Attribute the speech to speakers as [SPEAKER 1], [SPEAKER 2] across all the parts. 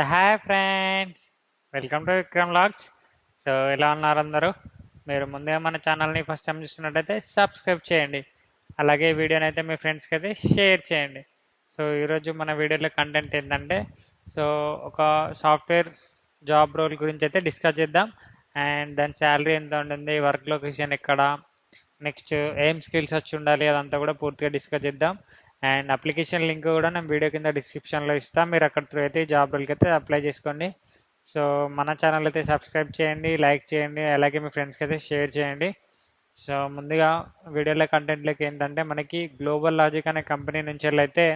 [SPEAKER 1] Hi friends, welcome to Vikram logs. So ఎలా ఉన్నారు అందరూ? మీరు ముందుగా మన ఛానల్ని ఫస్ట్ టైం చూస్తున్నట్టయితే సబ్స్క్రైబ్ చేయండి. అలాగే వీడియోని అయితే మీ ఫ్రెండ్స్కి అయితే షేర్ చేయండి. సో ఈరోజు మన వీడియోలో కంటెంట్ ఏంటంటే, సో ఒక సాఫ్ట్వేర్ జాబ్ రోల్ గురించి అయితే డిస్కస్ చేద్దాం. అండ్ దాని శాలరీ ఎంత ఉంటుంది, వర్క్ లొకేషన్ ఎక్కడ, నెక్స్ట్ ఏం స్కిల్స్ వచ్చి ఉండాలి, అదంతా కూడా పూర్తిగా డిస్కస్ చేద్దాం. అండ్ అప్లికేషన్ లింక్ కూడా నేను వీడియో కింద డిస్క్రిప్షన్లో ఇస్తాను. మీరు అక్కడ త్రూ అయితే జాబ్ రోల్కి అయితే అప్లై చేసుకోండి. సో మన ఛానల్ అయితే సబ్స్క్రైబ్ చేయండి, లైక్ చేయండి, అలాగే మీ ఫ్రెండ్స్కి అయితే షేర్ చేయండి. సో ముందుగా వీడియోలో కంటెంట్లోకి ఏంటంటే, మనకి గ్లోబల్ లాజిక్ అనే కంపెనీ నుంచి అయితే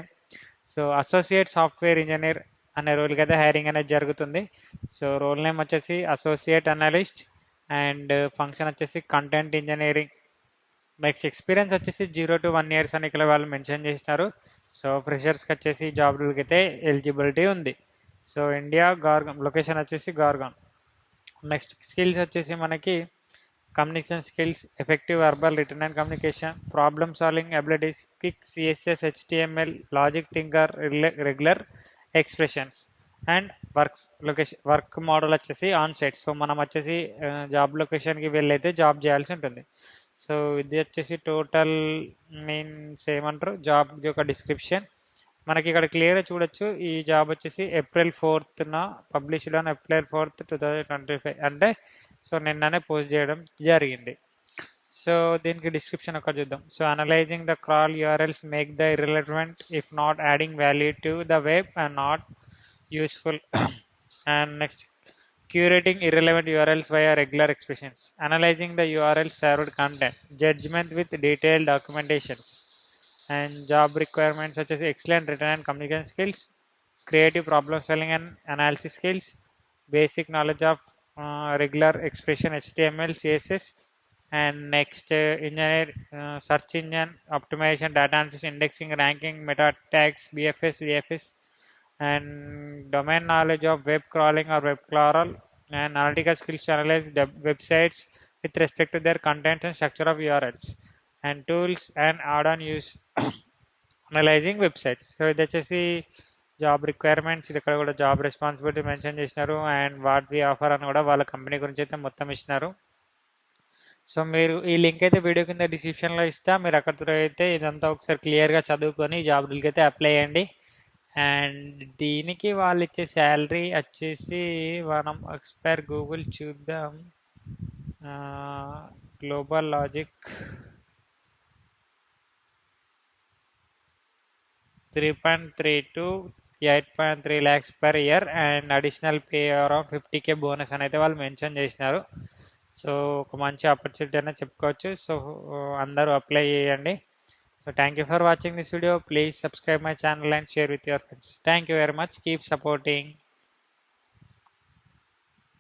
[SPEAKER 1] సో అసోసియేట్ సాఫ్ట్వేర్ ఇంజనీర్ అనే రోల్కి అయితే హైరింగ్ అనేది జరుగుతుంది. సో రోల్ నేమ్ వచ్చేసి అసోసియేట్ అనలిస్ట్ అండ్ ఫంక్షన్ వచ్చేసి కంటెంట్ ఇంజనీరింగ్. నెక్స్ట్ ఎక్స్పీరియన్స్ వచ్చేసి 0 to 1 years అని ఇక్కడ వాళ్ళు మెన్షన్ చేసినారు. సో ఫ్రెషర్స్కి వచ్చేసి జాబ్ రోల్కి అయితే ఎలిజిబిలిటీ ఉంది. సో ఇండియా గార్గాన్, లొకేషన్ వచ్చేసి గార్గాన్. నెక్స్ట్ స్కిల్స్ వచ్చేసి మనకి communication skills, effective verbal return and communication, problem solving abilities, quick CSS, HTML, logic thinker, regular expressions and work model వచ్చేసి ఆన్ సైట్. సో మనం వచ్చేసి జాబ్ లొకేషన్కి వెళ్ళైతే జాబ్ చేయాల్సి ఉంటుంది. సో ఇది వచ్చేసి టోటల్ మీన్స్ ఏమంటారు, జాబ్ యొక్క డిస్క్రిప్షన్ మనకి ఇక్కడ క్లియర్గా చూడొచ్చు. ఈ జాబ్ వచ్చేసి April 4th published on April 4th 2025, అంటే సో నిన్ననే పోస్ట్ చేయడం జరిగింది. సో దీనికి డిస్క్రిప్షన్ ఒకటి చూద్దాం. So analysing the crawl URLs make the irrelevant if not adding value to the web and not useful. And next curating irrelevant URLs via regular expressions, analyzing the URL served content, judgment with detailed documentations, and job requirements such as excellent written and communication skills, creative problem solving and analysis skills, basic knowledge of regular expression, HTML, CSS, and next search engine optimization, data analysis, indexing, ranking, meta tags, BFS, VFS, and domain knowledge of web crawling or web crawler, and analytical skills to analyze the websites with respect to their content and structure of URLs, and tools and add-on use analysing websites. So ఇది వచ్చేసి job requirements. ఇది ఇక్కడ కూడా job responsibility mention చేసినారు. And what we offer అని కూడా వాళ్ళ company గురించి అయితే మొత్తం ఇచ్చినారు. సో మీరు ఈ లింక్ అయితే వీడియో కింద డిస్క్రిప్షన్లో ఇస్తా. మీరు అక్కడ అయితే ఇదంతా ఒకసారి క్లియర్గా చదువుకొని జాబ్లకి అయితే అప్లై చేయండి. అండ్ దీనికి వాళ్ళు ఇచ్చే శాలరీ వచ్చేసి మనం ఎక్స్పైర్ గూగుల్ చూద్దాం. Global logic 3.3 to 8.3 lakhs per year and additional pay around 50K bonus అని అయితే వాళ్ళు మెన్షన్ చేసినారు. సో ఒక మంచి ఆపర్చునిటీ అనేది చెప్పుకోవచ్చు. సో అందరూ అప్లై చేయండి. So thank you for watching this video. Please subscribe my channel and share with your friends. Thank you very much. Keep supporting.